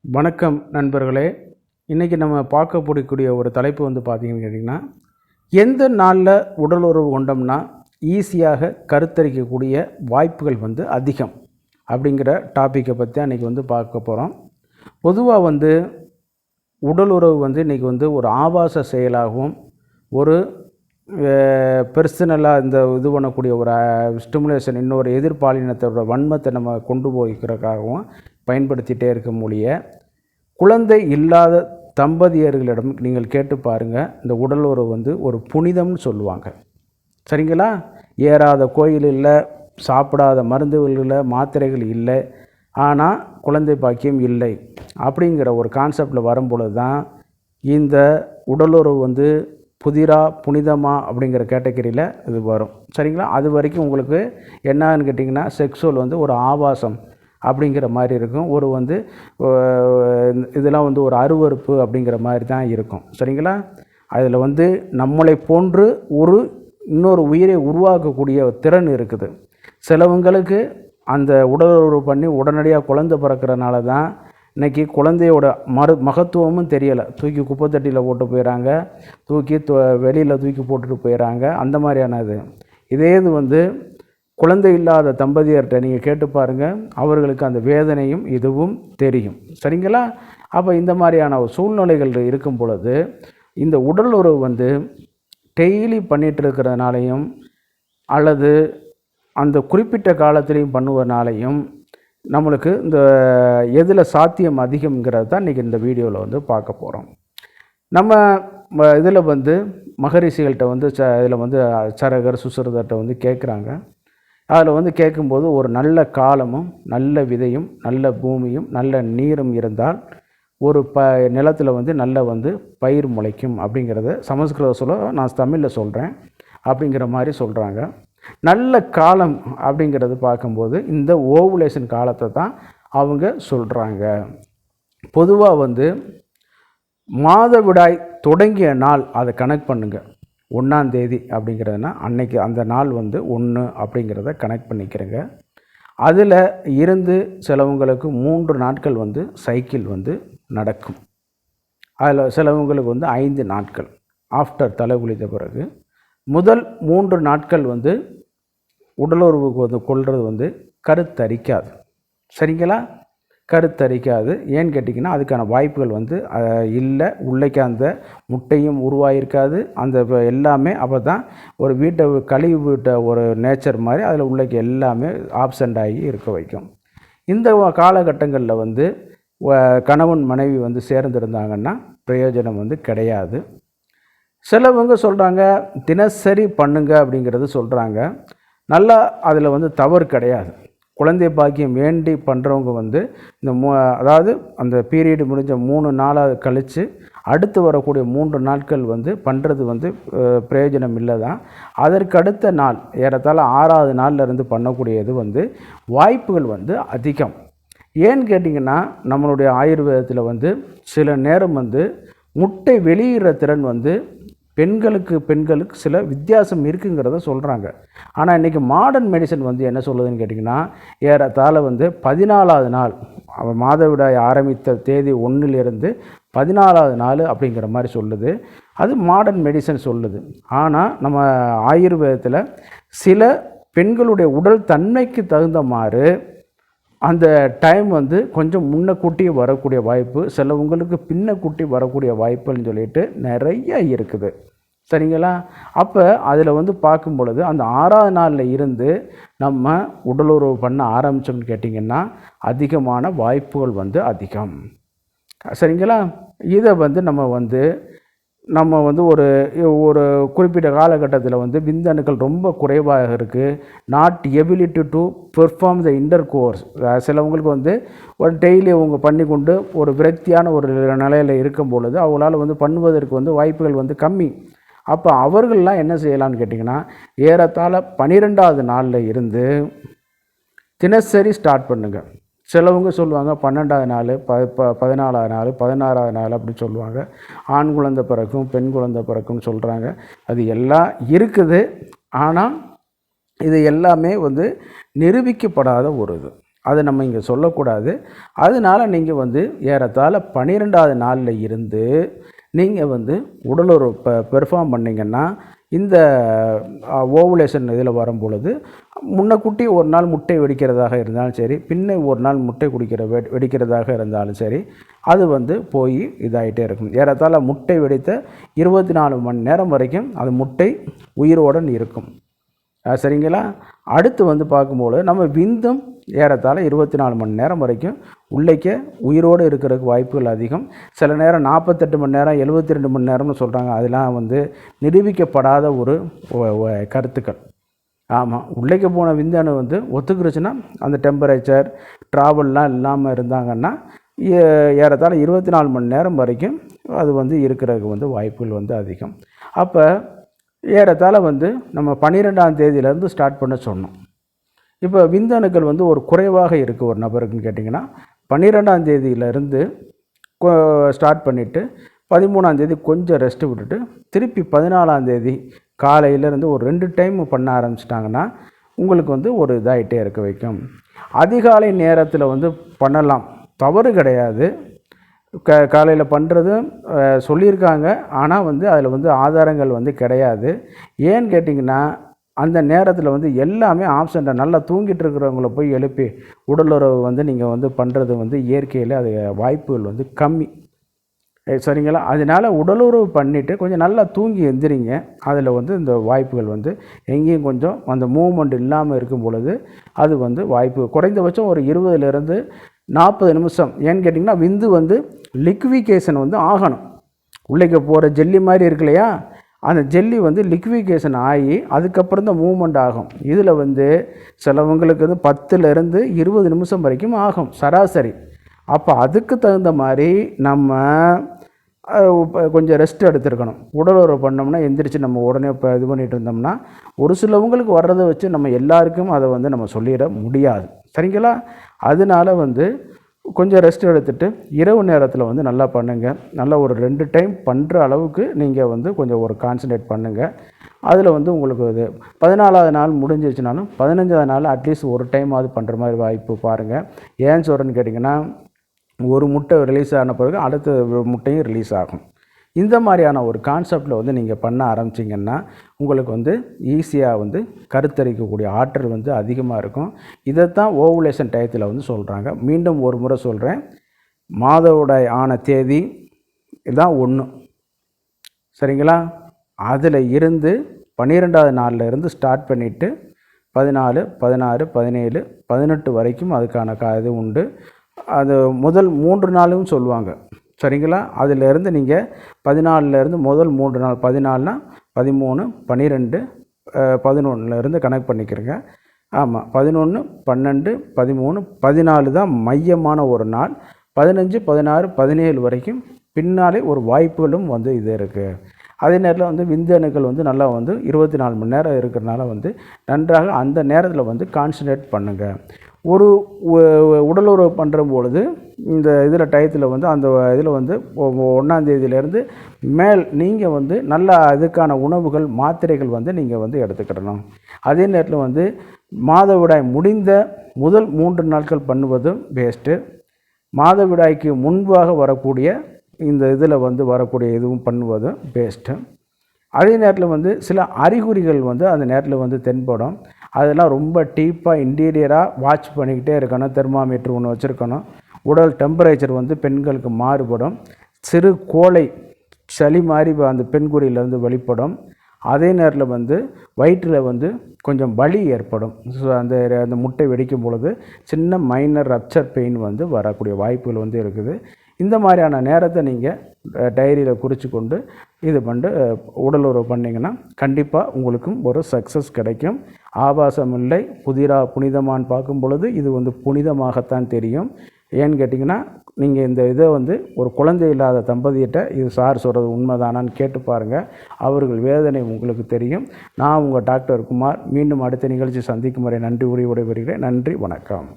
வணக்கம் நண்பர்களே. இன்றைக்கி நம்ம பார்க்கக்கூடிய ஒரு தலைப்பு பார்த்தீங்கன்னு கேட்டிங்கன்னா, எந்த நாளில் உடல் உறவு கொண்டோம்னா ஈஸியாக கருத்தரிக்கக்கூடிய வாய்ப்புகள் அதிகம் அப்படிங்கிற டாப்பிக்கை பற்றி அன்றைக்கி பார்க்க போகிறோம். பொதுவாக உடல் உறவு இன்றைக்கி ஒரு ஆபாச செயலாகவும் ஒரு பெர்சனலாக இது பண்ணக்கூடிய ஒரு ஸ்டிமுலேஷன், இன்னொரு எதிர்பாலினத்தோட வன்மத்தை நம்ம கொண்டு போய்க்கிறதுக்காகவும் பயன்படுத்திகிட்டே இருக்க முடிய, குழந்தை இல்லாத தம்பதியர்களிடம் நீங்கள் கேட்டு பாருங்கள். இந்த உடல் உறவு ஒரு புனிதம்னு சொல்லுவாங்க. சரிங்களா? ஏறாத கோயில் இல்லை, சாப்பிடாத மருந்துகள் இல்லை, மாத்திரைகள் இல்லை, ஆனால் குழந்தை பாக்கியம் இல்லை அப்படிங்கிற ஒரு கான்செப்டில் வரும்பொழுது தான் இந்த உடலுறவு புதிரா புனிதமா அப்படிங்கிற கேட்டகரியில் இது வரும். சரிங்களா? அது வரைக்கும் உங்களுக்கு என்னன்னு கேட்டிங்கன்னா, செக்ஸுவல் ஒரு ஆபாசம் அப்படிங்கிற மாதிரி இருக்கும். ஒரு இதெல்லாம் ஒரு அருவருப்பு அப்படிங்கிற மாதிரி தான் இருக்கும். சரிங்களா? அதில் நம்மளை போன்று இன்னொரு உயிரை உருவாக்கக்கூடிய திறன் இருக்குது. சிலவங்களுக்கு அந்த உடலுறவு பண்ணி உடனடியாக குழந்தை பிறக்கிறனால தான் இன்றைக்கி குழந்தையோட மகத்துவமும் தெரியலை. தூக்கி குப்பை தட்டியில் போட்டு போயிடறாங்க, வெளியில் தூக்கி போட்டுட்டு போயிடறாங்க. அந்த மாதிரியானது. இதே இது குழந்தை இல்லாத தம்பதியர்கிட்ட நீங்கள் கேட்டு பாருங்கள், அவர்களுக்கு அந்த வேதனையும் இதுவும் தெரியும். சரிங்களா? அப்போ இந்த மாதிரியான சூழ்நிலைகள் இருக்கும் பொழுது இந்த உடல் உறவு டெய்லி பண்ணிகிட்டு இருக்கிறதுனாலையும் அல்லது அந்த குறிப்பிட்ட காலத்திலையும் பண்ணுவதனாலையும் நம்மளுக்கு இந்த எதில் சாத்தியம் அதிகம்ங்கிறது தான் இன்றைக்கி இந்த வீடியோவில் பார்க்க போகிறோம். நம்ம இதில் மகரிஷிகள்கிட்ட இதில் சரகர் சுசரதர்கிட்ட கேட்குறாங்க. அதில் கேட்கும்போது ஒரு நல்ல காலமும் நல்ல விதையும் நல்ல பூமியும் நல்ல நீரும் இருந்தால் ஒரு நிலத்தில் நல்ல பயிர் முளைக்கும் அப்படிங்கிறத சமஸ்கிருத சொல்ல நான் தமிழில் சொல்கிறேன் அப்படிங்கிற மாதிரி சொல்கிறாங்க. நல்ல காலம் அப்படிங்கிறது பார்க்கும்போது இந்த ஓவுலேஷன் காலத்தை தான் அவங்க சொல்கிறாங்க. பொதுவாக மாதவிடாய் தொடங்கிய நாள் அதை கனெக்ட் பண்ணுங்கள். 1ஆம் தேதி அப்படிங்கிறதுனா அன்னைக்கு அந்த நாள் 1 அப்படிங்கிறத கனெக்ட் பண்ணிக்கிறேங்க. அதில் இருந்து சிலவங்களுக்கு 3 நாட்கள் சைக்கிள் நடக்கும். அதில் சிலவங்களுக்கு 5 நாட்கள் ஆஃப்டர் தலை குளித்த பிறகு. முதல் 3 நாட்கள் உடலுறவுக்கு கொள்வது கருத்தரிக்காது. சரிங்களா? கருத்தரிக்காது. ஏன்னு கேட்டிங்கன்னா, அதுக்கான வாய்ப்புகள் இல்லை. உள்ளைக்கு அந்த முட்டையும் உருவாகிருக்காது. அந்த எல்லாமே அப்போ தான் ஒரு வீட்டை கழுவி விட்ட ஒரு நேச்சர் மாதிரி அதில் உள்ளைக்கு எல்லாமே ஆப்சண்ட் ஆகி இருக்க வைக்கும். இந்த காலகட்டங்களில் கணவன் மனைவி சேர்ந்துருந்தாங்கன்னா பிரயோஜனம் கிடையாது. சிலவங்க சொல்கிறாங்க தினசரி பண்ணுங்க அப்படிங்கிறது சொல்கிறாங்க. நல்லா அதில் தவறு கிடையாது. குழந்தை பாக்கியம் வேண்டி பண்ணுறவங்க இந்த அதாவது அந்த பீரியடு முடிஞ்ச 3 நாளாக கழித்து அடுத்து வரக்கூடிய 3 நாட்கள் பண்ணுறது பிரயோஜனம் இல்லை தான். அதற்கு அடுத்த நாள் ஏறத்தாழ 6ஆவது நாள்லேருந்து பண்ணக்கூடியது வாய்ப்புகள் அதிகம். ஏன்னு கேட்டிங்கன்னா, நம்மளுடைய ஆயுர்வேதத்தில் சில நேரம் முட்டை வெளியிடுற திறன் பெண்களுக்கு சில வித்தியாசம் இருக்குங்கிறத சொல்கிறாங்க. ஆனால் இன்றைக்கி மாடர்ன் மெடிசன் என்ன சொல்லுதுன்னு கேட்டிங்கன்னா, ஏறத்தாழ 14ஆவது நாள் மாதவிடாய் ஆரம்பித்த தேதி 1லிருந்து 14ஆவது நாள் அப்படிங்கிற மாதிரி சொல்லுது. அது மாடர்ன் மெடிசன் சொல்லுது. ஆனால் நம்ம ஆயுர்வேதத்தில் சில பெண்களுடைய உடல் தன்மைக்கு தகுந்த மாதிரி அந்த டைம் கொஞ்சம் முன்னக்கூட்டி வரக்கூடிய வாய்ப்பு, சிலவங்களுக்கு பின்னக்கூட்டி வரக்கூடிய வாய்ப்புன்னு சொல்லிட்டு நிறைய இருக்குது. சரிங்களா? அப்போ அதில் பார்க்கும் பொழுது அந்த 6ஆவது நாளில் இருந்து நம்ம உடலுறவு பண்ண ஆரம்பித்தோம்னு கேட்டிங்கன்னா அதிகமான வாய்ப்புகள் அதிகம். சரிங்களா? இதை நம்ம ஒரு ஒரு குறிப்பிட்ட காலகட்டத்தில் விந்தணுக்கள் ரொம்ப குறைவாக இருக்குது. Not ability to perform the inter course. சிலவங்களுக்கு ஒரு டெய்லி அவங்க பண்ணி கொண்டு ஒரு விரக்தியான ஒரு நிலையில் இருக்கும் பொழுது அவங்களால பண்ணுவதற்கு வாய்ப்புகள் கம்மி. அப்போ அவர்கள்லாம் என்ன செய்யலான்னு கேட்டிங்கன்னா, ஏறத்தாழ 12ஆவது நாளில் இருந்து தினசரி ஸ்டார்ட் பண்ணுங்கள். சிலவங்க சொல்லுவாங்க 12ஆவது நாள், 14ஆவது நாள், 16ஆவது நாள் அப்படின்னு சொல்லுவாங்க. ஆண் குழந்தை பிறக்கும், பெண் குழந்தை பிறக்கும்னு சொல்கிறாங்க. அது எல்லாம் இருக்குது. ஆனால் இது எல்லாமே நிரூபிக்கப்படாத ஒரு இது. அதை நம்ம இங்கே சொல்லக்கூடாது. அதனால நீங்கள் வந்து ஏறத்தாழ 12வது நாளில் இருந்து நீங்கள் வந்து உடலுறவு பெர்ஃபார்ம் பண்ணிங்கன்னா இந்த ஓவுலேஷன் இதில் வரும்பொழுது முன்னக்கூட்டி ஒரு நாள் முட்டை வெடிக்கிறதாக இருந்தாலும் சரி, பின்ன ஒரு நாள் முட்டை வெடிக்கிறதாக இருந்தாலும் சரி, அது வந்து போய் இதாகிட்டே இருக்கும். ஏறத்தாழ முட்டை வெடித்த 24 மணி நேரம் வரைக்கும் அது முட்டை உயிரோடு இருக்கும். சரிங்களா? அடுத்து வந்து பார்க்கும்போது நம்ம விந்தும் ஏறத்தாழ 24 மணி நேரம் வரைக்கும் உள்ளேக்க உயிரோடு இருக்கிறதுக்கு வாய்ப்புகள் அதிகம். சில நேரம் 48 மணி நேரம் 72 மணி நேரம்னு சொல்கிறாங்க. அதெல்லாம் வந்து நிரூபிக்கப்படாத ஒரு கருத்துக்கள். ஆமாம், உள்ளேக்க போன விந்தணு வந்து ஒத்துக்கிருச்சுன்னா அந்த டெம்பரேச்சர் ட்ராவல்லாம் இல்லாமல் இருந்தாங்கன்னா ஏறத்தாழ 24 மணி நேரம் வரைக்கும் அது வந்து இருக்கிறதுக்கு வந்து வாய்ப்புகள் வந்து அதிகம். அப்போ ஏறத்தாழ வந்து நம்ம 12ஆம் தேதியிலேருந்து ஸ்டார்ட் பண்ண சொன்னோம். இப்போ விந்தணுக்கள் வந்து ஒரு குறைவாக இருக்குது ஒரு நபருக்குன்னு கேட்டிங்கன்னா 12ஆம் தேதியிலேருந்து ஸ்டார்ட் பண்ணிவிட்டு 13ஆம் தேதி கொஞ்சம் ரெஸ்ட்டு விட்டுட்டு திருப்பி 14ஆம் தேதி காலையிலேருந்து ஒரு 2 டைம் பண்ண ஆரம்பிச்சிட்டாங்கன்னா உங்களுக்கு வந்து ஒரு இதாகிட்டே இருக்க வைக்கும். அதிகாலை நேரத்தில் வந்து பண்ணலாம், தவறு கிடையாது. காலையில் பண்ணுறது சொல்லியிருக்காங்க. ஆனால் வந்து அதில் வந்து ஆதாரங்கள் வந்து கிடையாது. ஏன்னு கேட்டிங்கன்னா அந்த நேரத்தில் வந்து எல்லாமே ஆப்ஷன்ட்டை நல்லா தூங்கிட்டு இருக்கிறவங்கள போய் எழுப்பி உடலுறவு வந்து நீங்கள் வந்து பண்ணுறது வந்து இயற்கையில் அது வாய்ப்புகள் வந்து கம்மி. சரிங்களா? அதனால் உடலுறவு பண்ணிவிட்டு கொஞ்சம் நல்லா தூங்கி எந்திரிங்க. அதில் வந்து இந்த வாய்ப்புகள் வந்து எங்கேயும் கொஞ்சம் அந்த மூவ்மெண்ட் இல்லாமல் இருக்கும் பொழுது அது வந்து வாய்ப்பு குறைந்தபட்சம் ஒரு 20லேருந்து 40 நிமிஷம். ஏன்னு கேட்டிங்கன்னா விந்து வந்து லிக்விகேஷன் வந்து ஆகணும். உள்ளேக்க போகிற ஜெல்லி மாதிரி இருக்கு இல்லையா, அந்த ஜெல்லி வந்து லிக்விகேஷன் ஆகி அதுக்கப்புறம் தான் மூவ்மெண்ட் ஆகும். இதில் வந்து சிலவங்களுக்கு வந்து 10லேருந்து 20 நிமிஷம் வரைக்கும் ஆகும் சராசரி. அப்போ அதுக்கு தகுந்த மாதிரி நம்ம கொஞ்சம் ரெஸ்ட் எடுத்துருக்கணும். உடலுறவு பண்ணோம்னா எந்திரிச்சு நம்ம உடனே இப்போ இது பண்ணிகிட்டு இருந்தோம்னா ஒரு சிலவங்களுக்கு வர்றதை வச்சு நம்ம எல்லாருக்கும் அதை வந்து நம்ம சொல்லிட முடியாது. சரிங்களா? அதனால வந்து கொஞ்சம் ரெஸ்ட் எடுத்துகிட்டு இரவு நேரத்தில் வந்து நல்லா பண்ணுங்கள். நல்லா ஒரு 2 டைம் பண்ணுற அளவுக்கு நீங்கள் வந்து கொஞ்சம் ஒரு கான்சன்ட்ரேட் பண்ணுங்கள். அதில் வந்து உங்களுக்கு இது 14வது நாள் முடிஞ்சிருச்சுனாலும் 15வது நாள் அட்லீஸ்ட் ஒரு டைமாவது பண்ணுற மாதிரி வாய்ப்பு பாருங்கள். ஏன்னு சொல்கிறேன்னு கேட்டிங்கன்னா ஒரு முட்டை ரிலீஸ் ஆன பிறகு அடுத்த முட்டையும் ரிலீஸ் ஆகும். இந்த மாதிரியான ஒரு கான்செப்டில் வந்து நீங்கள் பண்ண ஆரம்பிச்சிங்கன்னா உங்களுக்கு வந்து ஈஸியாக வந்து கருத்தரிக்கக்கூடிய ஆற்றல் வந்து அதிகமாக இருக்கும். இதைத்தான் ஓவுலேஷன் டயத்தில் வந்து சொல்கிறாங்க. மீண்டும் ஒரு முறை சொல்கிறேன், மாதவிடாய் ஆன தேதி இதுதான் 1. சரிங்களா? அதில் இருந்து 12வது நாளில் இருந்து ஸ்டார்ட் பண்ணிவிட்டு 14, 16, 17, 18 வரைக்கும் அதுக்கான இது உண்டு. அது முதல் 3 நாளும் சொல்லுவாங்க. சரிங்களா? அதிலேருந்து நீங்கள் 14லேருந்து முதல் 3 நாள் 14னா 13, 12, 11லேருந்து கனெக்ட் பண்ணிக்கிறங்க. ஆமாம், 11, 12, 13, 14 தான் மையமான ஒரு நாள். 15, 16, 17 வரைக்கும் பின்னாலே ஒரு வாய்ப்புகளும் வந்து இது இருக்குது. அதே நேரத்தில் வந்து விந்தணுக்கள் வந்து நல்லா வந்து 24 மணி நேரம் இருக்கிறனால வந்து நன்றாக அந்த நேரத்தில் வந்து கான்சன்ட்ரேட் பண்ணுங்கள். ஒரு உடலுறவு பண்ணுற பொழுது இந்த இதில் டயத்தில் வந்து அந்த இதில் வந்து 1ஆம் தேதியிலேருந்து நீங்கள் வந்து நல்லா அதுக்கான உணவுகள் மாத்திரைகள் வந்து நீங்கள் வந்து எடுத்துக்கிடணும். அதே நேரத்தில் வந்து மாதவிடாய் முடிந்த முதல் 3 நாட்கள் பண்ணுவதும் பெஸ்ட்டு. மாதவிடாய்க்கு முன்பாக வரக்கூடிய இந்த இதில் வந்து வரக்கூடிய இதுவும் பண்ணுவதும் பெஸ்ட்டு. அதே நேரத்தில் வந்து சில அறிகுறிகள் வந்து அந்த நேரத்தில் வந்து தென்படும். அதெல்லாம் ரொம்ப டீப்பாக இன்டீரியராக வாட்ச் பண்ணிக்கிட்டே இருக்கணும். தெர்மாமீட்டர் ஒன்று வச்சுருக்கணும். உடல் டெம்பரேச்சர் வந்து பெண்களுக்கு மாறுபடும். சிறு கோழை சளி மாதிரி அந்த பெண்குறியிலேருந்து வெளிப்படும். அதே நேரத்தில் வந்து வயிற்றில் வந்து கொஞ்சம் வலி ஏற்படும். ஸோ அந்த முட்டை வெடிக்கும் பொழுது சின்ன மைனர் ரப்சர் பெயின் வந்து வரக்கூடிய வாய்ப்புகள் வந்து இருக்குது. இந்த மாதிரியான நேரத்தை நீங்கள் டைரியில் குறித்து கொண்டு இது பண்ணிட்டு உடலுறவு பண்ணிங்கன்னா கண்டிப்பாக உங்களுக்கும் ஒரு சக்ஸஸ் கிடைக்கும். ஆபாசம் இல்லை, புனிதமான்னு பார்க்கும் பொழுது இது வந்து புனிதமாகத்தான் தெரியும். ஏன்னு கேட்டிங்கன்னா நீங்கள் இந்த இதை வந்து ஒரு குழந்தை இல்லாத தம்பதியிட்ட இது சார் சொல்கிறது உண்மைதானான்னு கேட்டு பாருங்கள். அவர்கள் வேதனை உங்களுக்கு தெரியும். நான் உங்கள் டாக்டர் குமார். மீண்டும் அடுத்த நிகழ்ச்சி சந்திக்கும் வரை நன்றி உரை விடைபெறுகிறேன். நன்றி, வணக்கம்.